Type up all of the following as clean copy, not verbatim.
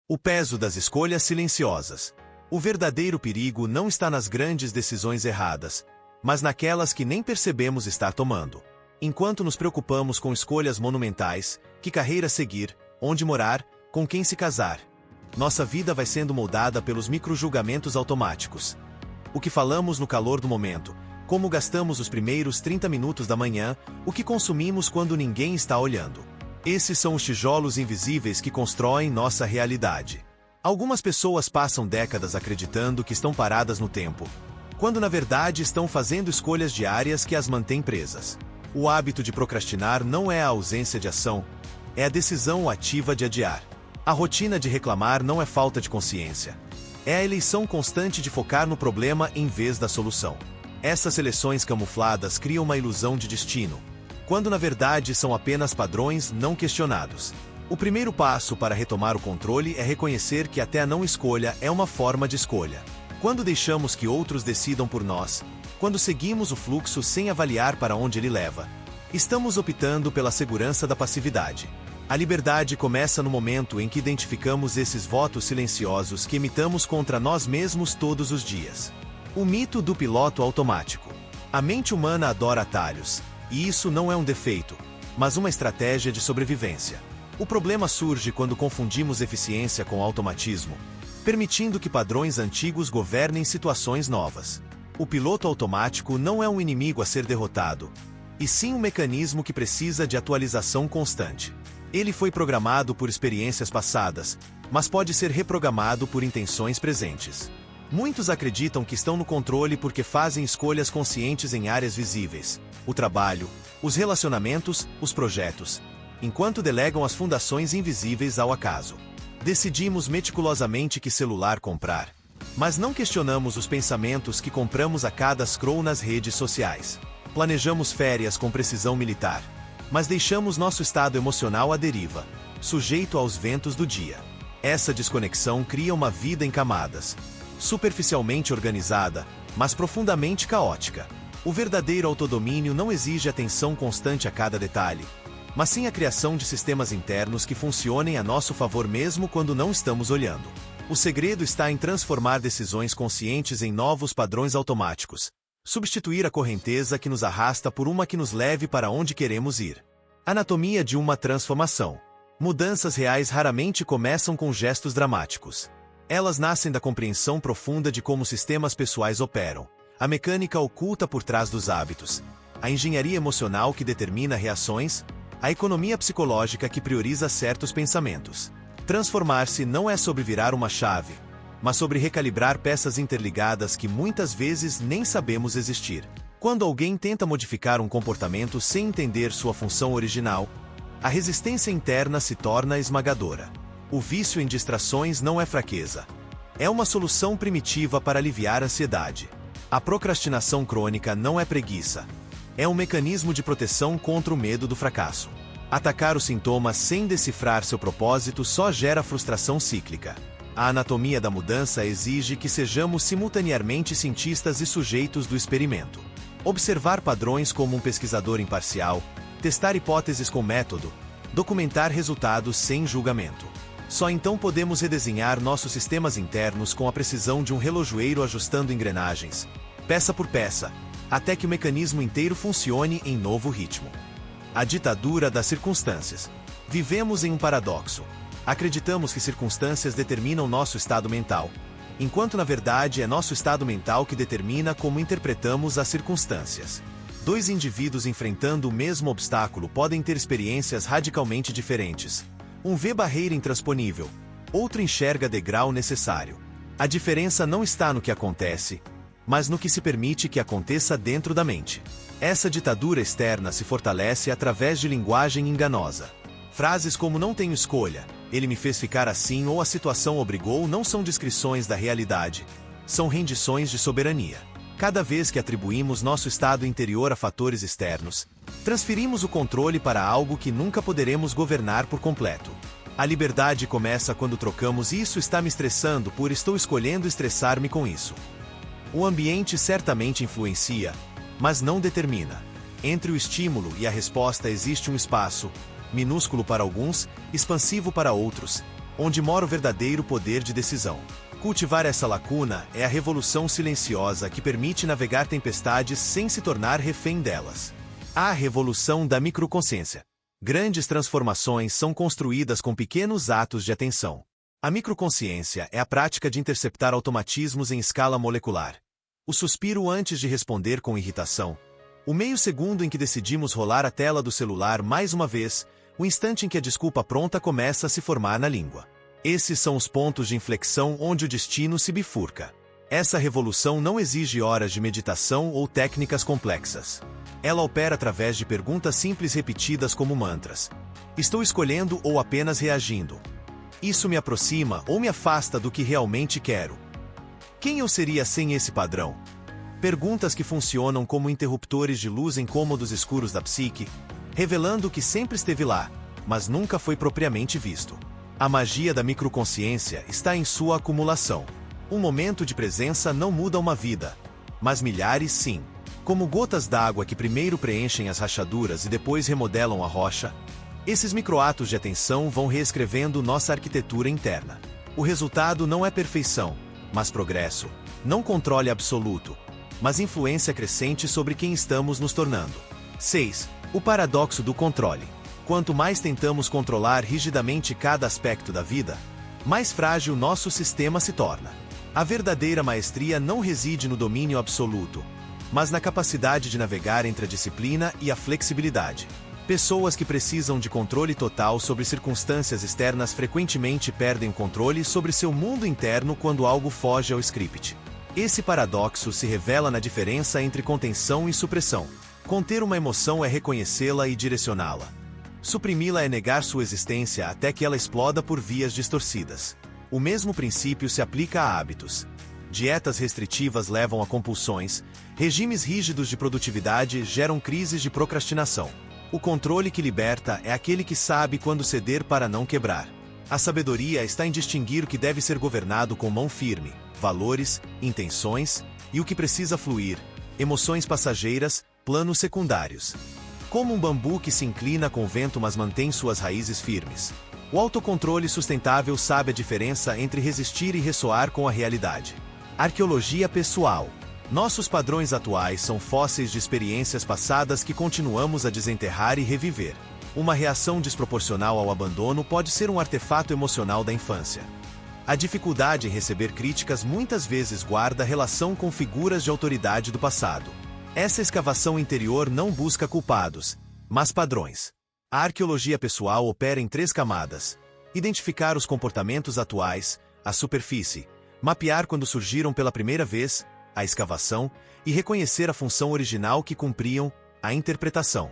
O peso das escolhas silenciosas. O verdadeiro perigo não está nas grandes decisões erradas, mas naquelas que nem percebemos estar tomando. Enquanto nos preocupamos com escolhas monumentais, que carreira seguir, onde morar, com quem se casar, nossa vida vai sendo moldada pelos microjulgamentos automáticos. O que falamos no calor do momento, como gastamos os primeiros 30 minutos da manhã, o que consumimos quando ninguém está olhando. Esses são os tijolos invisíveis que constroem nossa realidade. Algumas pessoas passam décadas acreditando que estão paradas no tempo, quando na verdade estão fazendo escolhas diárias que as mantêm presas. O hábito de procrastinar não é a ausência de ação, é a decisão ativa de adiar. A rotina de reclamar não é falta de consciência. É a eleição constante de focar no problema em vez da solução. Essas seleções camufladas criam uma ilusão de destino, quando na verdade são apenas padrões não questionados. O primeiro passo para retomar o controle é reconhecer que até a não escolha é uma forma de escolha. Quando deixamos que outros decidam por nós, quando seguimos o fluxo sem avaliar para onde ele leva, estamos optando pela segurança da passividade. A liberdade começa no momento em que identificamos esses votos silenciosos que imitamos contra nós mesmos todos os dias. O mito do piloto automático. A mente humana adora atalhos, e isso não é um defeito, mas uma estratégia de sobrevivência. O problema surge quando confundimos eficiência com automatismo, permitindo que padrões antigos governem situações novas. O piloto automático não é um inimigo a ser derrotado, e sim um mecanismo que precisa de atualização constante. Ele foi programado por experiências passadas, mas pode ser reprogramado por intenções presentes. Muitos acreditam que estão no controle porque fazem escolhas conscientes em áreas visíveis, o trabalho, os relacionamentos, os projetos, enquanto delegam as fundações invisíveis ao acaso. Decidimos meticulosamente que celular comprar, mas não questionamos os pensamentos que compramos a cada scroll nas redes sociais. Planejamos férias com precisão militar, mas deixamos nosso estado emocional à deriva, sujeito aos ventos do dia. Essa desconexão cria uma vida em camadas, superficialmente organizada, mas profundamente caótica. O verdadeiro autodomínio não exige atenção constante a cada detalhe, mas sim a criação de sistemas internos que funcionem a nosso favor mesmo quando não estamos olhando. O segredo está em transformar decisões conscientes em novos padrões automáticos, substituir a correnteza que nos arrasta por uma que nos leve para onde queremos ir. Anatomia de uma transformação. Mudanças reais raramente começam com gestos dramáticos. Elas nascem da compreensão profunda de como sistemas pessoais operam, a mecânica oculta por trás dos hábitos, a engenharia emocional que determina reações, a economia psicológica que prioriza certos pensamentos. Transformar-se não é sobre virar uma chave, mas sobre recalibrar peças interligadas que muitas vezes nem sabemos existir. Quando alguém tenta modificar um comportamento sem entender sua função original, a resistência interna se torna esmagadora. O vício em distrações não é fraqueza. É uma solução primitiva para aliviar a ansiedade. A procrastinação crônica não é preguiça. É um mecanismo de proteção contra o medo do fracasso. Atacar os sintomas sem decifrar seu propósito só gera frustração cíclica. A anatomia da mudança exige que sejamos simultaneamente cientistas e sujeitos do experimento. Observar padrões como um pesquisador imparcial, testar hipóteses com método, documentar resultados sem julgamento. Só então podemos redesenhar nossos sistemas internos com a precisão de um relojoeiro ajustando engrenagens, peça por peça, até que o mecanismo inteiro funcione em novo ritmo. A ditadura das circunstâncias. Vivemos em um paradoxo. Acreditamos que circunstâncias determinam nosso estado mental, enquanto na verdade é nosso estado mental que determina como interpretamos as circunstâncias. Dois indivíduos enfrentando o mesmo obstáculo podem ter experiências radicalmente diferentes. Um vê barreira intransponível, outro enxerga degrau necessário. A diferença não está no que acontece, mas no que se permite que aconteça dentro da mente. Essa ditadura externa se fortalece através de linguagem enganosa. Frases como "não tenho escolha", "ele me fez ficar assim" ou "a situação obrigou" não são descrições da realidade, são rendições de soberania. Cada vez que atribuímos nosso estado interior a fatores externos, transferimos o controle para algo que nunca poderemos governar por completo. A liberdade começa quando trocamos "isso está me estressando" por "estou escolhendo estressar-me com isso". O ambiente certamente influencia, mas não determina. Entre o estímulo e a resposta existe um espaço, minúsculo para alguns, expansivo para outros, onde mora o verdadeiro poder de decisão. Cultivar essa lacuna é a revolução silenciosa que permite navegar tempestades sem se tornar refém delas. A revolução da microconsciência. Grandes transformações são construídas com pequenos atos de atenção. A microconsciência é a prática de interceptar automatismos em escala molecular. O suspiro antes de responder com irritação. O meio segundo em que decidimos rolar a tela do celular mais uma vez, o instante em que a desculpa pronta começa a se formar na língua. Esses são os pontos de inflexão onde o destino se bifurca. Essa revolução não exige horas de meditação ou técnicas complexas. Ela opera através de perguntas simples repetidas como mantras. Estou escolhendo ou apenas reagindo? Isso me aproxima ou me afasta do que realmente quero? Quem eu seria sem esse padrão? Perguntas que funcionam como interruptores de luz em cômodos escuros da psique, revelando o que sempre esteve lá, mas nunca foi propriamente visto. A magia da microconsciência está em sua acumulação. Um momento de presença não muda uma vida, mas milhares sim. Como gotas d'água que primeiro preenchem as rachaduras e depois remodelam a rocha, esses microatos de atenção vão reescrevendo nossa arquitetura interna. O resultado não é perfeição, mas progresso. Não controle absoluto, mas influência crescente sobre quem estamos nos tornando. 6. O paradoxo do controle. Quanto mais tentamos controlar rigidamente cada aspecto da vida, mais frágil nosso sistema se torna. A verdadeira maestria não reside no domínio absoluto, mas na capacidade de navegar entre a disciplina e a flexibilidade. Pessoas que precisam de controle total sobre circunstâncias externas frequentemente perdem o controle sobre seu mundo interno quando algo foge ao script. Esse paradoxo se revela na diferença entre contenção e supressão. Conter uma emoção é reconhecê-la e direcioná-la. Suprimi-la é negar sua existência até que ela exploda por vias distorcidas. O mesmo princípio se aplica a hábitos. Dietas restritivas levam a compulsões, regimes rígidos de produtividade geram crises de procrastinação. O controle que liberta é aquele que sabe quando ceder para não quebrar. A sabedoria está em distinguir o que deve ser governado com mão firme, valores, intenções, e o que precisa fluir, emoções passageiras, planos secundários. Como um bambu que se inclina com o vento mas mantém suas raízes firmes. O autocontrole sustentável sabe a diferença entre resistir e ressoar com a realidade. Arqueologia pessoal. Nossos padrões atuais são fósseis de experiências passadas que continuamos a desenterrar e reviver. Uma reação desproporcional ao abandono pode ser um artefato emocional da infância. A dificuldade em receber críticas muitas vezes guarda relação com figuras de autoridade do passado. Essa escavação interior não busca culpados, mas padrões. A arqueologia pessoal opera em 3 camadas. Identificar os comportamentos atuais, a superfície, mapear quando surgiram pela primeira vez, a escavação, e reconhecer a função original que cumpriam, a interpretação.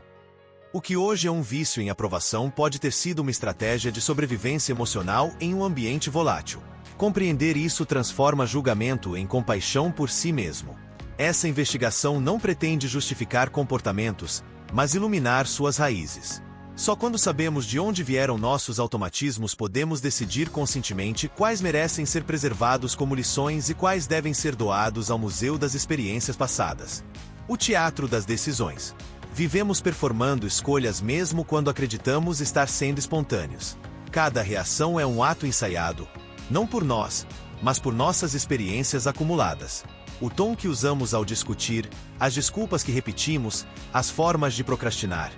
O que hoje é um vício em aprovação pode ter sido uma estratégia de sobrevivência emocional em um ambiente volátil. Compreender isso transforma julgamento em compaixão por si mesmo. Essa investigação não pretende justificar comportamentos, mas iluminar suas raízes. Só quando sabemos de onde vieram nossos automatismos podemos decidir conscientemente quais merecem ser preservados como lições e quais devem ser doados ao museu das experiências passadas. O teatro das decisões. Vivemos performando escolhas mesmo quando acreditamos estar sendo espontâneos. Cada reação é um ato ensaiado, não por nós, mas por nossas experiências acumuladas. O tom que usamos ao discutir, as desculpas que repetimos, as formas de procrastinar.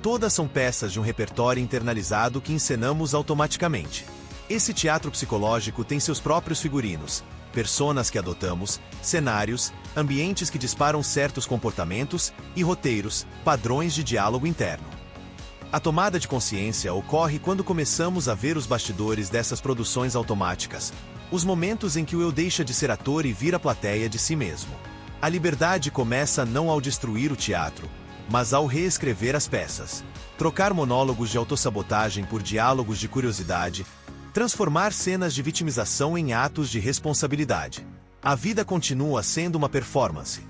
Todas são peças de um repertório internalizado que encenamos automaticamente. Esse teatro psicológico tem seus próprios figurinos, personas que adotamos, cenários, ambientes que disparam certos comportamentos e roteiros, padrões de diálogo interno. A tomada de consciência ocorre quando começamos a ver os bastidores dessas produções automáticas, os momentos em que o eu deixa de ser ator e vira plateia de si mesmo. A liberdade começa não ao destruir o teatro, mas ao reescrever as peças. Trocar monólogos de autossabotagem por diálogos de curiosidade, transformar cenas de vitimização em atos de responsabilidade. A vida continua sendo uma performance,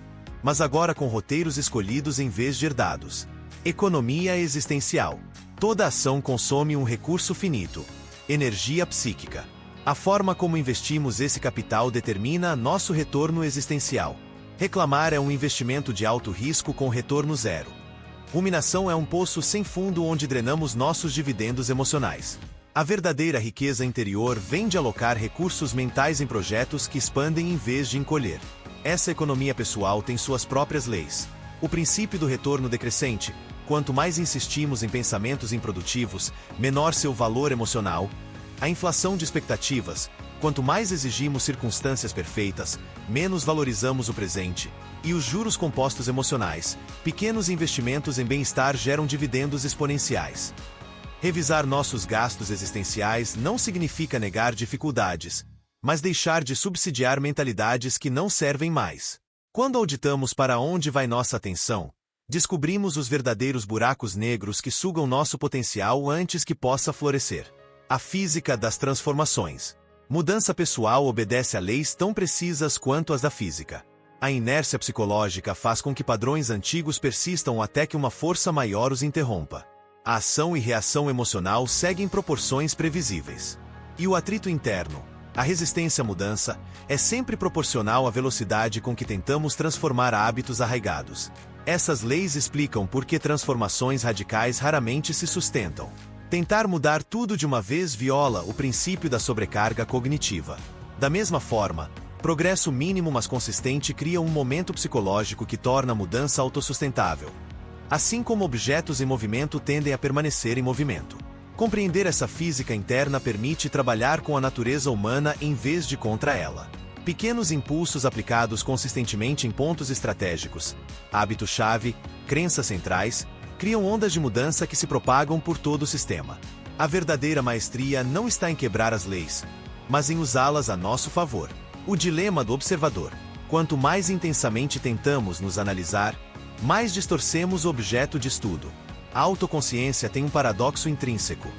mas agora com roteiros escolhidos em vez de herdados. Economia existencial. Toda ação consome um recurso finito: energia psíquica. A forma como investimos esse capital determina nosso retorno existencial. Reclamar é um investimento de alto risco com retorno zero. Ruminação é um poço sem fundo onde drenamos nossos dividendos emocionais. A verdadeira riqueza interior vem de alocar recursos mentais em projetos que expandem em vez de encolher. Essa economia pessoal tem suas próprias leis. O princípio do retorno decrescente: quanto mais insistimos em pensamentos improdutivos, menor seu valor emocional. A inflação de expectativas: quanto mais exigimos circunstâncias perfeitas, menos valorizamos o presente. E os juros compostos emocionais: pequenos investimentos em bem-estar geram dividendos exponenciais. Revisar nossos gastos existenciais não significa negar dificuldades, mas deixar de subsidiar mentalidades que não servem mais. Quando auditamos para onde vai nossa atenção, descobrimos os verdadeiros buracos negros que sugam nosso potencial antes que possa florescer. A física das transformações. Mudança pessoal obedece a leis tão precisas quanto as da física. A inércia psicológica faz com que padrões antigos persistam até que uma força maior os interrompa. A ação e reação emocional seguem proporções previsíveis. E o atrito interno, a resistência à mudança, é sempre proporcional à velocidade com que tentamos transformar hábitos arraigados. Essas leis explicam por que transformações radicais raramente se sustentam. Tentar mudar tudo de uma vez viola o princípio da sobrecarga cognitiva. Da mesma forma, progresso mínimo mas consistente cria um momento psicológico que torna a mudança autossustentável. Assim como objetos em movimento tendem a permanecer em movimento. Compreender essa física interna permite trabalhar com a natureza humana em vez de contra ela. Pequenos impulsos aplicados consistentemente em pontos estratégicos, hábitos-chave, crenças centrais, criam ondas de mudança que se propagam por todo o sistema. A verdadeira maestria não está em quebrar as leis, mas em usá-las a nosso favor. O dilema do observador: quanto mais intensamente tentamos nos analisar, mais distorcemos o objeto de estudo. A autoconsciência tem um paradoxo intrínseco.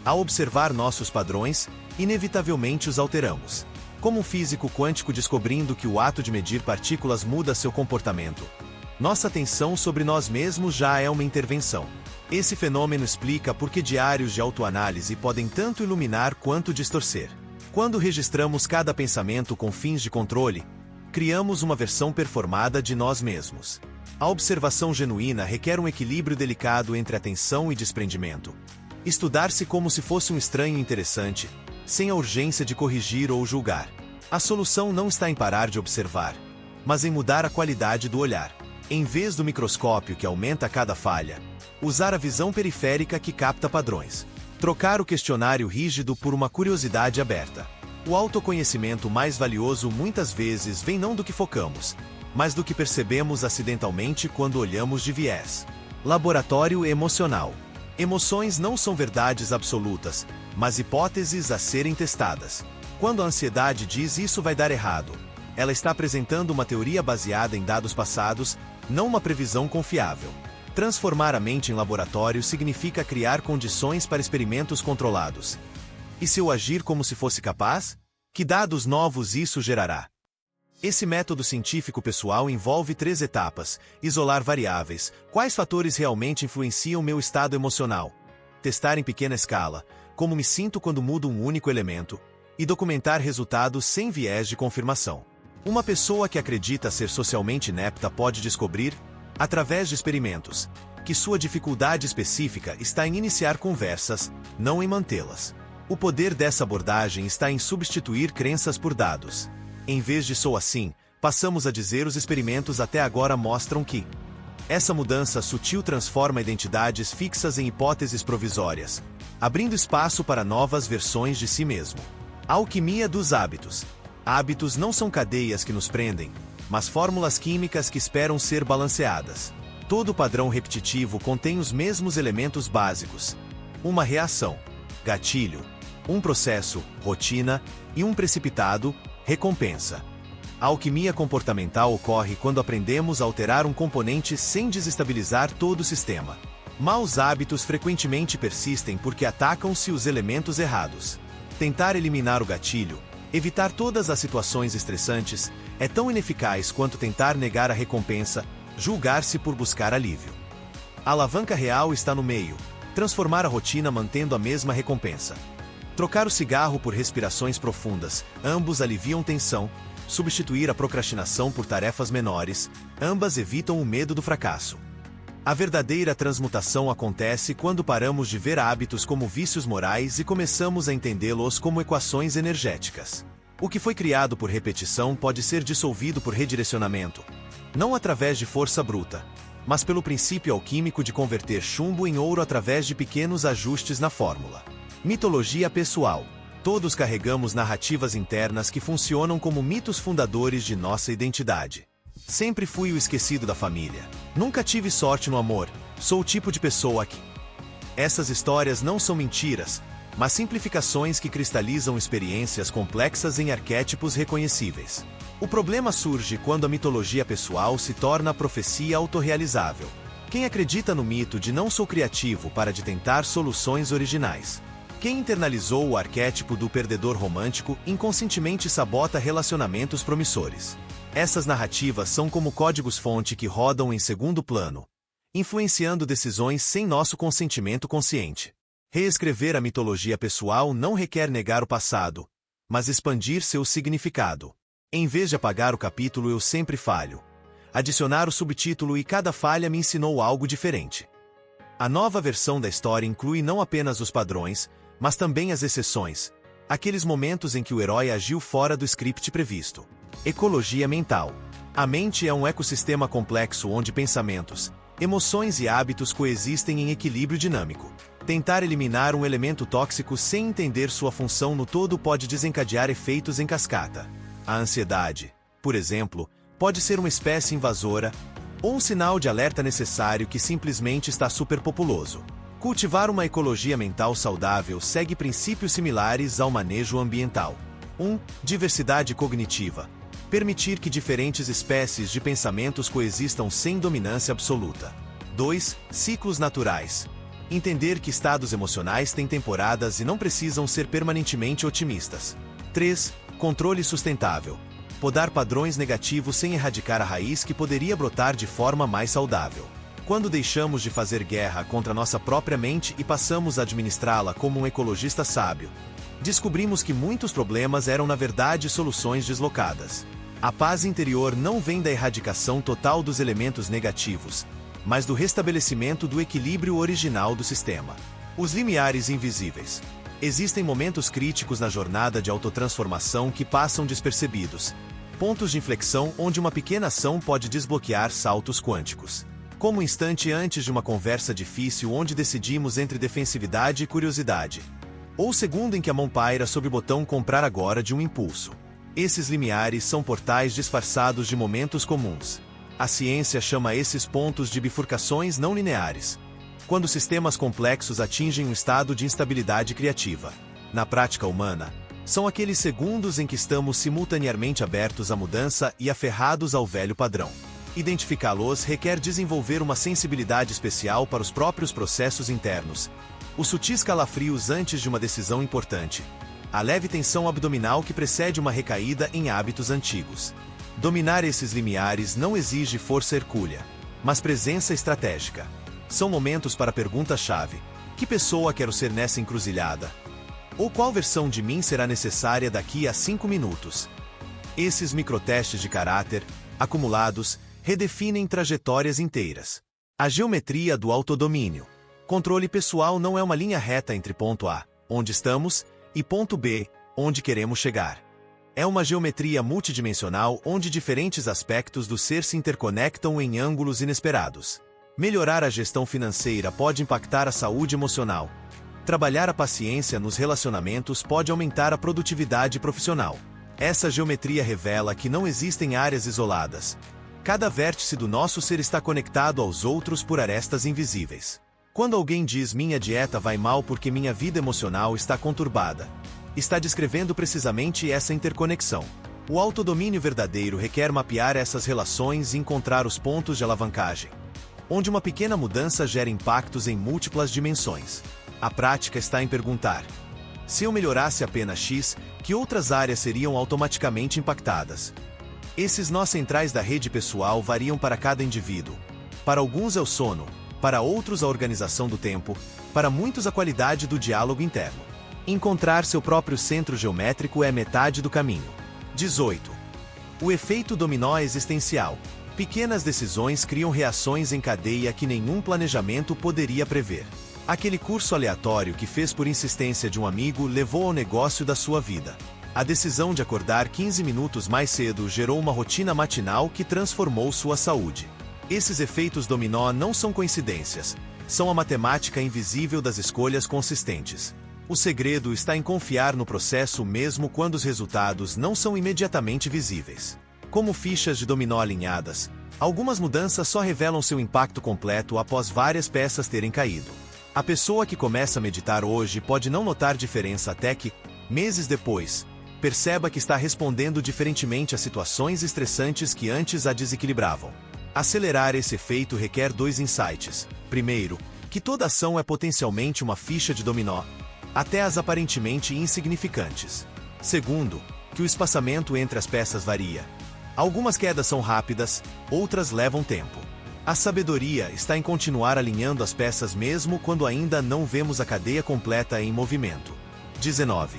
Ao observar nossos padrões, inevitavelmente os alteramos. Como um físico quântico descobrindo que o ato de medir partículas muda seu comportamento, nossa atenção sobre nós mesmos já é uma intervenção. Esse fenômeno explica por que diários de autoanálise podem tanto iluminar quanto distorcer. Quando registramos cada pensamento com fins de controle, criamos uma versão performada de nós mesmos. A observação genuína requer um equilíbrio delicado entre atenção e desprendimento. Estudar-se como se fosse um estranho interessante, sem a urgência de corrigir ou julgar. A solução não está em parar de observar, mas em mudar a qualidade do olhar. Em vez do microscópio que aumenta cada falha, usar a visão periférica que capta padrões. Trocar o questionário rígido por uma curiosidade aberta. O autoconhecimento mais valioso muitas vezes vem não do que focamos, mas do que percebemos acidentalmente quando olhamos de viés. Laboratório emocional. Emoções não são verdades absolutas, mas hipóteses a serem testadas. Quando a ansiedade diz isso vai dar errado, ela está apresentando uma teoria baseada em dados passados, não uma previsão confiável. Transformar a mente em laboratório significa criar condições para experimentos controlados. E se eu agir como se fosse capaz? Que dados novos isso gerará? Esse método científico pessoal envolve 3 etapas: isolar variáveis, quais fatores realmente influenciam meu estado emocional, testar em pequena escala, como me sinto quando mudo um único elemento, e documentar resultados sem viés de confirmação. Uma pessoa que acredita ser socialmente inepta pode descobrir, através de experimentos, que sua dificuldade específica está em iniciar conversas, não em mantê-las. O poder dessa abordagem está em substituir crenças por dados. Em vez de "sou assim", passamos a dizer "os experimentos até agora mostram que". Essa mudança sutil transforma identidades fixas em hipóteses provisórias, abrindo espaço para novas versões de si mesmo. A alquimia dos hábitos. Hábitos não são cadeias que nos prendem, mas fórmulas químicas que esperam ser balanceadas. Todo padrão repetitivo contém os mesmos elementos básicos: uma reação, gatilho; um processo, rotina; e um precipitado, recompensa. A alquimia comportamental ocorre quando aprendemos a alterar um componente sem desestabilizar todo o sistema. Maus hábitos frequentemente persistem porque atacam-se os elementos errados. Tentar eliminar o gatilho, evitar todas as situações estressantes, é tão ineficaz quanto tentar negar a recompensa, julgar-se por buscar alívio. A alavanca real está no meio: transformar a rotina mantendo a mesma recompensa. Trocar o cigarro por respirações profundas, ambos aliviam tensão; substituir a procrastinação por tarefas menores, ambas evitam o medo do fracasso. A verdadeira transmutação acontece quando paramos de ver hábitos como vícios morais e começamos a entendê-los como equações energéticas. O que foi criado por repetição pode ser dissolvido por redirecionamento, não através de força bruta, mas pelo princípio alquímico de converter chumbo em ouro através de pequenos ajustes na fórmula. Mitologia pessoal. Todos carregamos narrativas internas que funcionam como mitos fundadores de nossa identidade. Sempre fui o esquecido da família. Nunca tive sorte no amor. Sou o tipo de pessoa que... Essas histórias não são mentiras, mas simplificações que cristalizam experiências complexas em arquétipos reconhecíveis. O problema surge quando a mitologia pessoal se torna a profecia autorrealizável. Quem acredita no mito de não sou criativo para de tentar soluções originais? Quem internalizou o arquétipo do perdedor romântico inconscientemente sabota relacionamentos promissores. Essas narrativas são como códigos-fonte que rodam em segundo plano, influenciando decisões sem nosso consentimento consciente. Reescrever a mitologia pessoal não requer negar o passado, mas expandir seu significado. Em vez de apagar o capítulo Eu Sempre Falho, adicionar o subtítulo E Cada Falha Me Ensinou Algo Diferente. A nova versão da história inclui não apenas os padrões, mas também as exceções, aqueles momentos em que o herói agiu fora do script previsto. Ecologia mental. A mente é um ecossistema complexo onde pensamentos, emoções e hábitos coexistem em equilíbrio dinâmico. Tentar eliminar um elemento tóxico sem entender sua função no todo pode desencadear efeitos em cascata. A ansiedade, por exemplo, pode ser uma espécie invasora ou um sinal de alerta necessário que simplesmente está superpopuloso. Cultivar uma ecologia mental saudável segue princípios similares ao manejo ambiental. 1. Diversidade cognitiva. Permitir que diferentes espécies de pensamentos coexistam sem dominância absoluta. 2. Ciclos naturais. Entender que estados emocionais têm temporadas e não precisam ser permanentemente otimistas. 3. Controle sustentável. Podar padrões negativos sem erradicar a raiz que poderia brotar de forma mais saudável. Quando deixamos de fazer guerra contra nossa própria mente e passamos a administrá-la como um ecologista sábio, descobrimos que muitos problemas eram na verdade soluções deslocadas. A paz interior não vem da erradicação total dos elementos negativos, mas do restabelecimento do equilíbrio original do sistema. Os limiares invisíveis. Existem momentos críticos na jornada de autotransformação que passam despercebidos. Pontos de inflexão onde uma pequena ação pode desbloquear saltos quânticos. Como um instante antes de uma conversa difícil onde decidimos entre defensividade e curiosidade. Ou o segundo em que a mão paira sobre o botão comprar agora de um impulso. Esses limiares são portais disfarçados de momentos comuns. A ciência chama esses pontos de bifurcações não lineares, quando sistemas complexos atingem um estado de instabilidade criativa. Na prática humana, são aqueles segundos em que estamos simultaneamente abertos à mudança e aferrados ao velho padrão. Identificá-los requer desenvolver uma sensibilidade especial para os próprios processos internos, os sutis calafrios antes de uma decisão importante, a leve tensão abdominal que precede uma recaída em hábitos antigos. Dominar esses limiares não exige força hercúlea, mas presença estratégica. São momentos para a pergunta-chave: que pessoa quero ser nessa encruzilhada? Ou qual versão de mim será necessária daqui a 5 minutos? Esses microtestes de caráter, acumulados, redefinem trajetórias inteiras. A geometria do autodomínio. Controle pessoal não é uma linha reta entre ponto A, onde estamos, e ponto B, onde queremos chegar. É uma geometria multidimensional onde diferentes aspectos do ser se interconectam em ângulos inesperados. Melhorar a gestão financeira pode impactar a saúde emocional. Trabalhar a paciência nos relacionamentos pode aumentar a produtividade profissional. Essa geometria revela que não existem áreas isoladas. Cada vértice do nosso ser está conectado aos outros por arestas invisíveis. Quando alguém diz minha dieta vai mal porque minha vida emocional está conturbada, está descrevendo precisamente essa interconexão. O autodomínio verdadeiro requer mapear essas relações e encontrar os pontos de alavancagem, onde uma pequena mudança gera impactos em múltiplas dimensões. A prática está em perguntar: se eu melhorasse apenas X, que outras áreas seriam automaticamente impactadas? Esses nós centrais da rede pessoal variam para cada indivíduo. Para alguns é o sono, para outros a organização do tempo, para muitos a qualidade do diálogo interno. Encontrar seu próprio centro geométrico é metade do caminho. 18. O efeito dominó existencial. Pequenas decisões criam reações em cadeia que nenhum planejamento poderia prever. Aquele curso aleatório que fez por insistência de um amigo levou ao negócio da sua vida. A decisão de acordar 15 minutos mais cedo gerou uma rotina matinal que transformou sua saúde. Esses efeitos dominó não são coincidências, são a matemática invisível das escolhas consistentes. O segredo está em confiar no processo mesmo quando os resultados não são imediatamente visíveis. Como fichas de dominó alinhadas, algumas mudanças só revelam seu impacto completo após várias peças terem caído. A pessoa que começa a meditar hoje pode não notar diferença até que, meses depois, perceba que está respondendo diferentemente a situações estressantes que antes a desequilibravam. Acelerar esse efeito requer 2 insights. Primeiro, que toda ação é potencialmente uma ficha de dominó, até as aparentemente insignificantes. Segundo, que o espaçamento entre as peças varia. Algumas quedas são rápidas, outras levam tempo. A sabedoria está em continuar alinhando as peças mesmo quando ainda não vemos a cadeia completa em movimento. 19.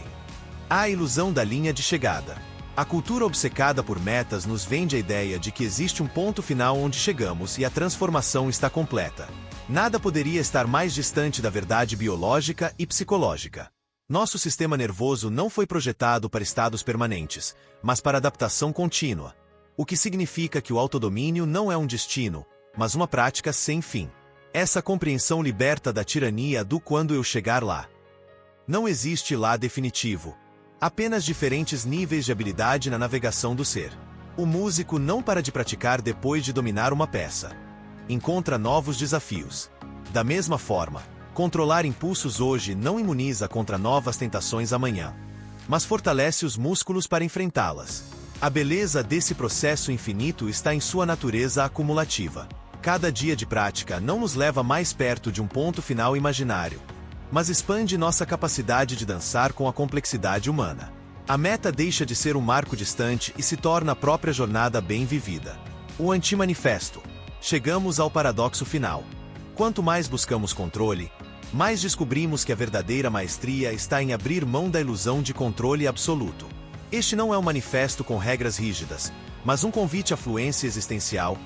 A ilusão da linha de chegada. A cultura obcecada por metas nos vende a ideia de que existe um ponto final onde chegamos e a transformação está completa. Nada poderia estar mais distante da verdade biológica e psicológica. Nosso sistema nervoso não foi projetado para estados permanentes, mas para adaptação contínua. O que significa que o autodomínio não é um destino, mas uma prática sem fim. Essa compreensão liberta da tirania do quando eu chegar lá. Não existe lá definitivo. Apenas diferentes níveis de habilidade na navegação do ser. O músico não para de praticar depois de dominar uma peça. Encontra novos desafios. Da mesma forma, controlar impulsos hoje não imuniza contra novas tentações amanhã, mas fortalece os músculos para enfrentá-las. A beleza desse processo infinito está em sua natureza acumulativa. Cada dia de prática não nos leva mais perto de um ponto final imaginário, mas expande nossa capacidade de dançar com a complexidade humana. A meta deixa de ser um marco distante e se torna a própria jornada bem vivida. O antimanifesto. Chegamos ao paradoxo final. Quanto mais buscamos controle, mais descobrimos que a verdadeira maestria está em abrir mão da ilusão de controle absoluto. Este não é um manifesto com regras rígidas, mas um convite à fluência existencial,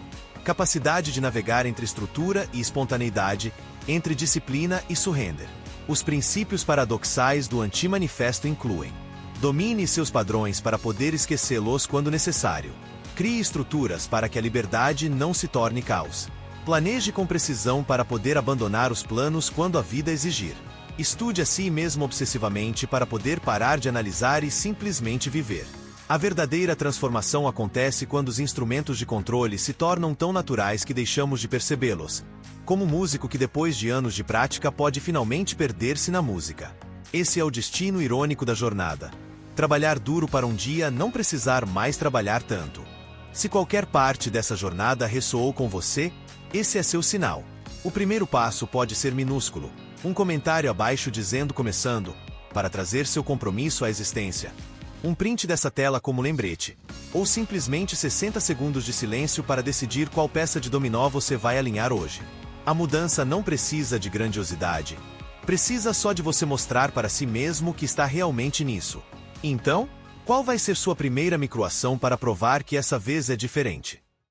capacidade de navegar entre estrutura e espontaneidade, entre disciplina e surrender. Os princípios paradoxais do antimanifesto incluem: domine seus padrões para poder esquecê-los quando necessário. Crie estruturas para que a liberdade não se torne caos. Planeje com precisão para poder abandonar os planos quando a vida exigir. Estude a si mesmo obsessivamente para poder parar de analisar e simplesmente viver. A verdadeira transformação acontece quando os instrumentos de controle se tornam tão naturais que deixamos de percebê-los. Como músico que depois de anos de prática pode finalmente perder-se na música. Esse é o destino irônico da jornada. Trabalhar duro para um dia não precisar mais trabalhar tanto. Se qualquer parte dessa jornada ressoou com você, esse é seu sinal. O primeiro passo pode ser minúsculo. Um comentário abaixo dizendo começando, para trazer seu compromisso à existência. Um print dessa tela como lembrete. Ou simplesmente 60 segundos de silêncio para decidir qual peça de dominó você vai alinhar hoje. A mudança não precisa de grandiosidade. Precisa só de você mostrar para si mesmo que está realmente nisso. Então, qual vai ser sua primeira microação para provar que essa vez é diferente?